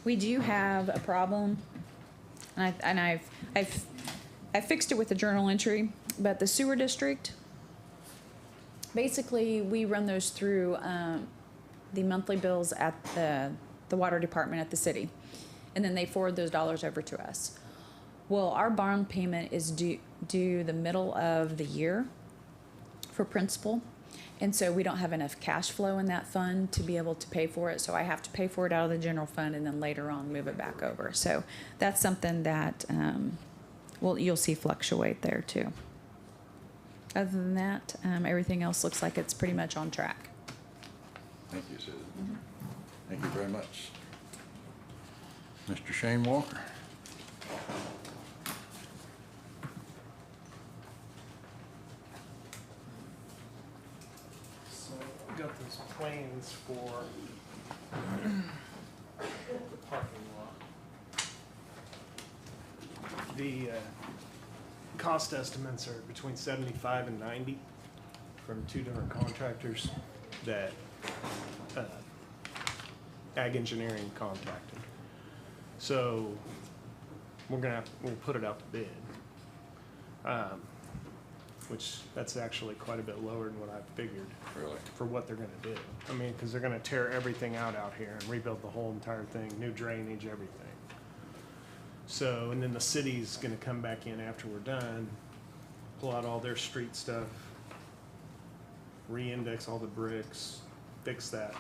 We do have a problem, and I've fixed it with the journal entry, but the sewer district, basically we run those through the monthly bills at the water department at the city, and then they forward those dollars over to us. Well, our bond payment is due the middle of the year for principal, and so we don't have enough cash flow in that fund to be able to pay for it, so I have to pay for it out of the general fund and then later on move it back over. So that's something that you'll see fluctuate there too. Other than that, everything else looks like it's pretty much on track. Thank you, Susan. Thank you very much. Mr. Shane Walker. So I've got those plans for the parking lot. The cost estimates are between 75 and 90 from two different contractors that Ag Engineering contacted. So we'll put it out to bid, which that's actually quite a bit lower than what I figured. Really? For what they're gonna do. I mean, because they're gonna tear everything out here and rebuild the whole entire thing, new drainage, everything. So, and then the city's gonna come back in after we're done, pull out all their street stuff, re-index all the bricks, fix that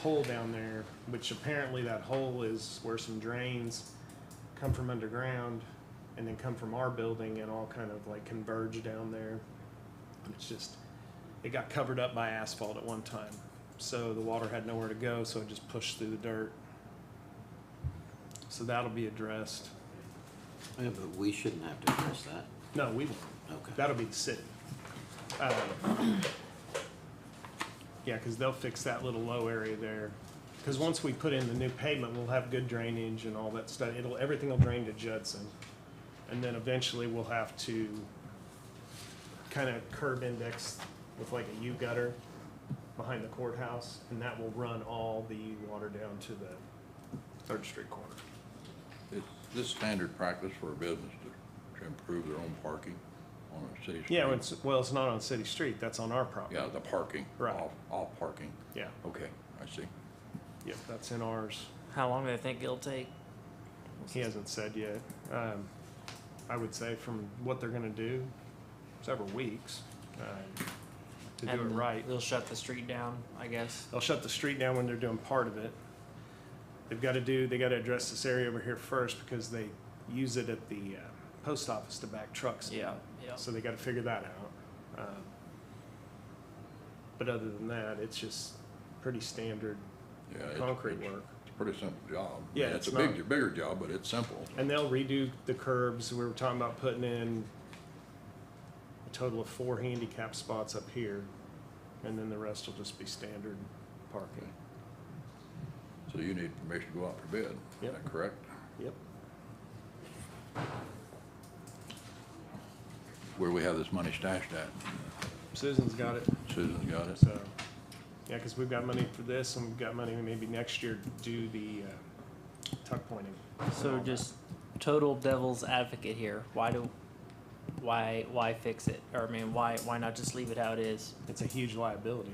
hole down there, which apparently that hole is where some drains come from underground and then come from our building and all kind of like converge down there. It's just, it got covered up by asphalt at one time. So the water had nowhere to go, so it just pushed through the dirt. So that'll be addressed. Yeah, but we shouldn't have to address that. No, we won't. Okay. That'll be the city. Yeah, because they'll fix that little low area there. Because once we put in the new pavement, we'll have good drainage and all that stuff. Everything will drain to Judson. And then eventually we'll have to kind of curb index with like a U-gutter behind the courthouse, and that will run all the water down to the 3rd Street corner. Is this standard practice for a business to improve their own parking on a city street? Yeah, it's not on city street, that's on our property. Yeah, the parking. Right. Off parking. Yeah, Okay, I see. yep, that's in ours. How long do they think it'll take? He hasn't said yet. I would say from what they're gonna do, several weeks, to do it And right. They'll shut the street down, I guess. They'll shut the street down when they're doing part of it. They gotta address this area over here first because they use it at the post office to back trucks. Yeah, yeah. So they gotta figure that out. But other than that, it's just pretty standard Yeah, concrete it's work. a pretty simple job. Yeah, It's it's a not. bigger job, but it's simple. And they'll redo the curbs. We were talking about putting in a total of 4 handicap spots up here, and then the rest will just be standard parking. So So you need permission to go out for bid. Yep. Is that correct? Yep. Where we have this money stashed at? Susan's got it. Susan's got it. So, yeah, because we've got money for this, and we've got money maybe next year to do the tuck pointing. So just total devil's advocate here. Why fix it? Or I mean, why not just leave it how it is? It's a huge liability.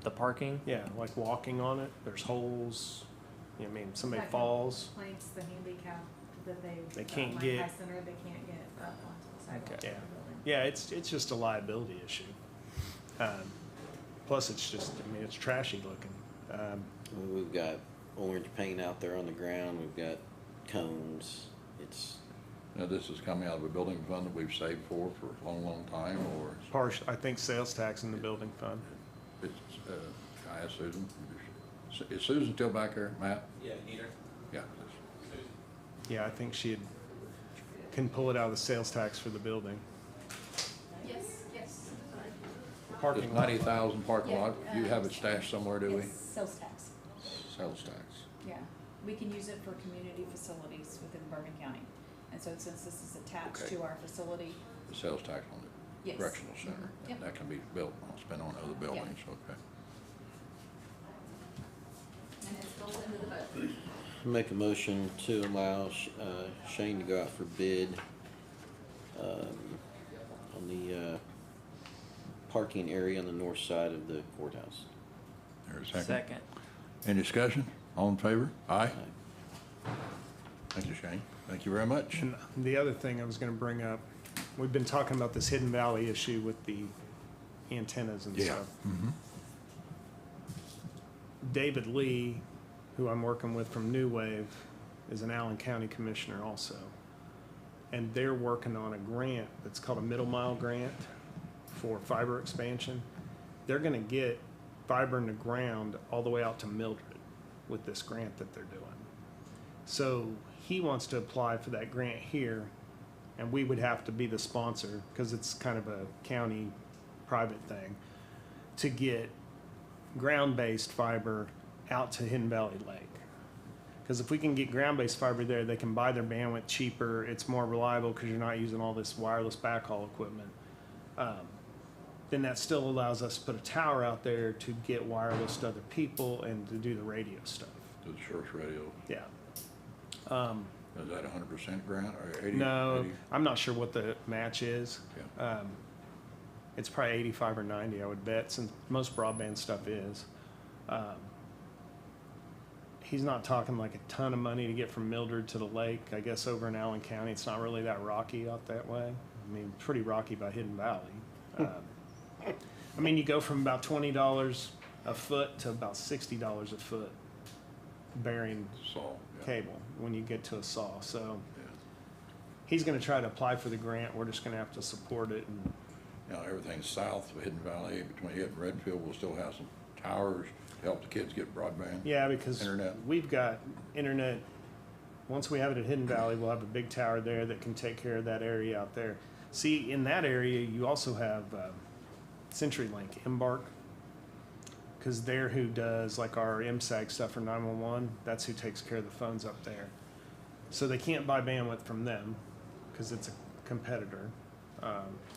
The parking? Yeah, like walking on it, there's holes. You know, I mean, somebody Like falls. Planks, the handicap that They got can't my get- high center, they can't get up onto the sidewalk of the Yeah, building. yeah, it's just a liability issue. Plus, it's just, I mean, it's trashy looking. We've got orange paint out there on the ground, we've got cones, it's, Now, this is coming out of a building fund that we've saved for a long, long time, or I think sales tax in the building fund. it's, I asked Susan. Is Susan still back there, Matt? Yeah, need her. Yeah. Yeah, I think can pull it out of the sales tax for the building. Yes, yes. This Parking lot. 90,000 parking lot, you have it stashed somewhere, do we? Yes, sales tax, Sales tax. Yeah, we can use it for community facilities within Bourbon County. And so since this is attached Okay. to our facility, The sales tax on the Yes. correctional center. Mhm. Yep. That can be built, spent on other buildings, okay. and it's built into the budget. make a motion to allow Shane to go out for bid on the parking area on the north side of the courthouse. There's a second. Second. Any discussion? All in favor? Aye. Thank you, Shane. Thank you very much. And the other thing I was gonna bring up, we've been talking about this Hidden Valley issue with the antennas and Yeah. stuff. Mhm. David Lee, who I'm working with from New Wave, is an Allen County Commissioner also. And they're working on a grant that's called a Middle Mile Grant for fiber expansion. They're gonna get fiber in the ground all the way out to Mildred with this grant that they're doing. So he wants to apply for that grant here, and we would have to be the sponsor, because it's kind of a county private thing, to get ground-based fiber out to Hidden Valley Lake. Because if we can get ground-based fiber there, they can buy their bandwidth cheaper, it's more reliable because you're not using all this wireless backhaul equipment. Then that still allows us to put a tower out there to get wireless to other people and to do the radio stuff. To the church radio. Yeah. Is that 100% grant or 80? No, 80? I'm not sure what the match is. Yeah. It's probably 85 or 90, I would bet, since most broadband stuff is. He's not talking like a ton of money to get from Mildred to the lake. I guess over in Allen County, it's not really that rocky out that way. I mean, pretty rocky by Hidden Valley. I mean, you go from about $20 a foot to about $60 a foot bearing Saw. Yeah. cable when you get to a saw. So Yeah. he's going to try to apply for the grant. We're just going to have to support it. And You know, everything south of Hidden Valley, between it and Redfield, will still have some towers to help the kids get broadband. yeah, because Internet. we've got internet. Once we have it at Hidden Valley, we'll have a big tower there that can take care of that area out there. See, in that area, you also have CenturyLink, Embark, because they're who does like our MSAG stuff for 911. That's who takes care of the phones up there. So they can't buy bandwidth from them because it's a competitor.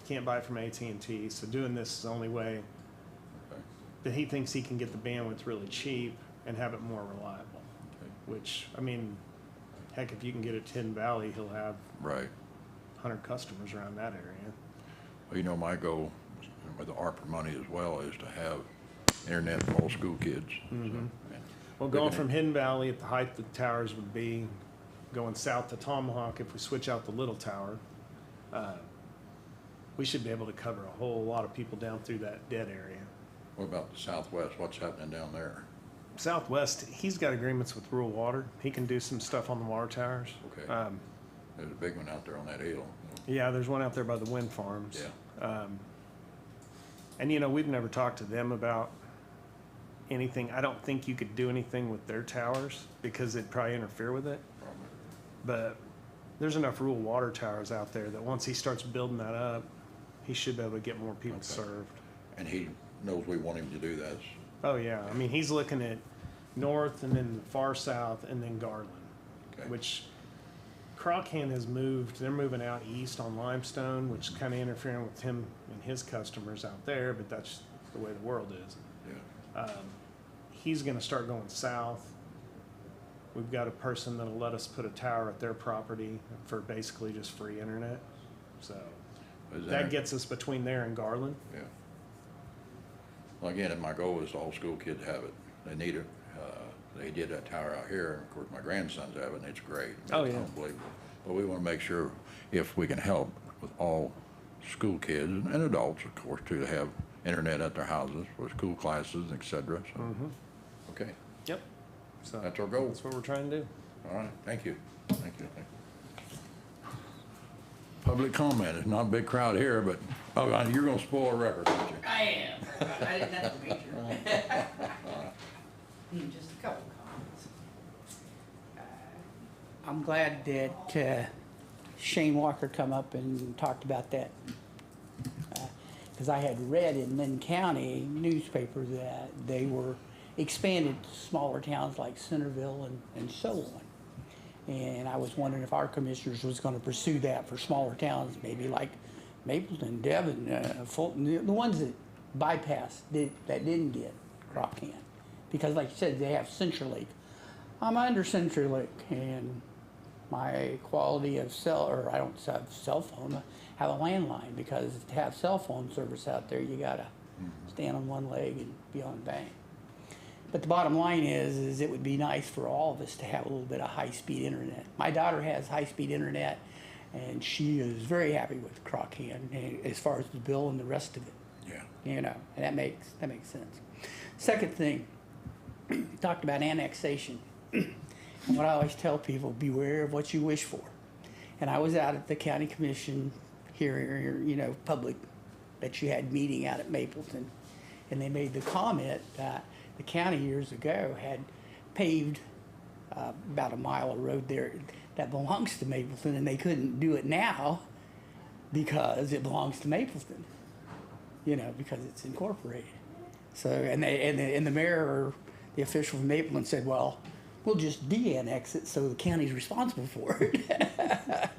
Can't buy it from AT&T. So doing this is the only way Okay. that he thinks he can get the bandwidth really cheap and have it more reliable. Okay. Which, I mean, heck, if you can get it to Hidden Valley, he'll have Right. 100 customers around that area. Well, you know, my goal with the ARPA money as well is to have internet for all school kids. Mhm. So, Well, going from Hidden Valley at the height the towers would be, going south to Tomahawk, if we switch out the little tower, we should be able to cover a whole lot of people down through that dead area. What about the southwest? What's happening down there? Southwest, he's got agreements with Rural Water. He can do some stuff on the water towers. Okay. There's a big one out there on that hill. Yeah, there's one out there by the wind farms. Yeah. And you know, we've never talked to them about anything. I don't think you could do anything with their towers because it'd probably interfere with it. Probably. But there's enough rural water towers out there that once he starts building that up, he should be able to get more people Okay. served. And he knows we want him to do that. Oh yeah, I mean, he's looking at north and then the far south and then Garland, Okay. which Crockhand has moved. They're moving out east on Limestone, which is kind of interfering with him and his customers out there, but that's the way the world is. Yeah. He's going to start going south. We've got a person that'll let us put a tower at their property for basically just free internet. So Is that gets us between there and Garland. Yeah. Well, again, my goal is all school kids have it. They need it. They did that tower out here, and of course, my grandsons have it, and it's great. Oh, It's yeah. unbelievable. But we want to make sure if we can help with all school kids and adults, of course, too, to have internet at their houses for school classes, et cetera. So, okay, Yep. So that's our goal. that's what we're trying to do. All right, thank you. Thank you. Public comment. It's not a big crowd here, but, oh, you're gonna spoil a record, aren't you? I am. I didn't have to meet you. Just a couple comments. I'm glad that Shane Walker come up and talked about that. Because I had read in Lynn County newspaper that they were expanded to smaller towns like Centerville and so on. And I was wondering if our commissioners was gonna pursue that for smaller towns, maybe like Mapleton, Devon, Fulton, the ones that bypassed, that didn't get Crockhand. Because like you said, they have CenturyLink. I'm under CenturyLink, and my quality of I don't have cell phone, I have a landline, because to have cell phone service out there, you gotta stand on one leg and be on the bank. But the bottom line is it would be nice for all of us to have a little bit of high-speed internet. My daughter has high-speed internet, and she is very happy with Crockhand as far as the bill and the rest of it. Yeah. You know, and that makes sense. Second thing, talked about annexation. And what I always tell people, beware of what you wish for. And I was out at the county commission here, you know, public, that you had meeting out at Mapleton. And they made the comment that the county years ago had paved about a mile of road there that belongs to Mapleton, and they couldn't do it now because it belongs to Mapleton, you know, because it's incorporated. So, and the mayor or the official from Mapleton said, well, we'll just de-annex it so the county's responsible for it.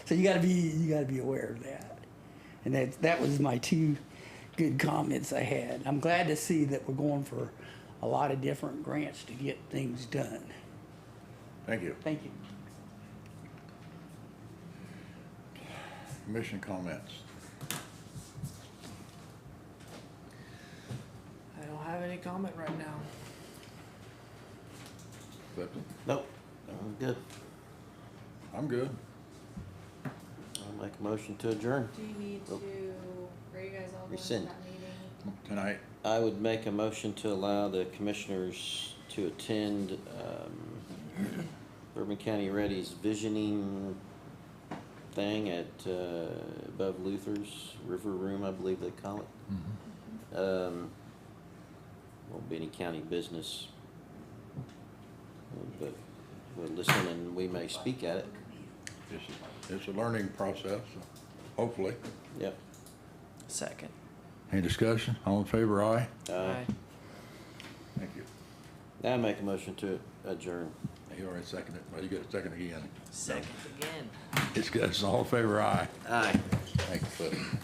So you gotta be aware of that. And that was my two good comments I had. I'm glad to see that we're going for a lot of different grants to get things done. Thank you. Thank you. Commission comments. I don't have any comment right now. Clifton? Nope, I'm good. I'm good. I'll make a motion to adjourn. Do you need to, are you guys all going to Rescind. that meeting? Tonight, I would make a motion to allow the commissioners to attend Bourbon County Ready's visioning thing at above Luther's River Room, I believe they call it. Won't be any county business, but we'll listen and we may speak at it. it's a learning process, so hopefully. Yep. Second. Any discussion? All in favor, aye? Aye. Thank you. Now I make a motion to adjourn. You already seconded, well, you got a second again. Second again. Discussion, all in favor, aye? Aye. Thank you, Clifton.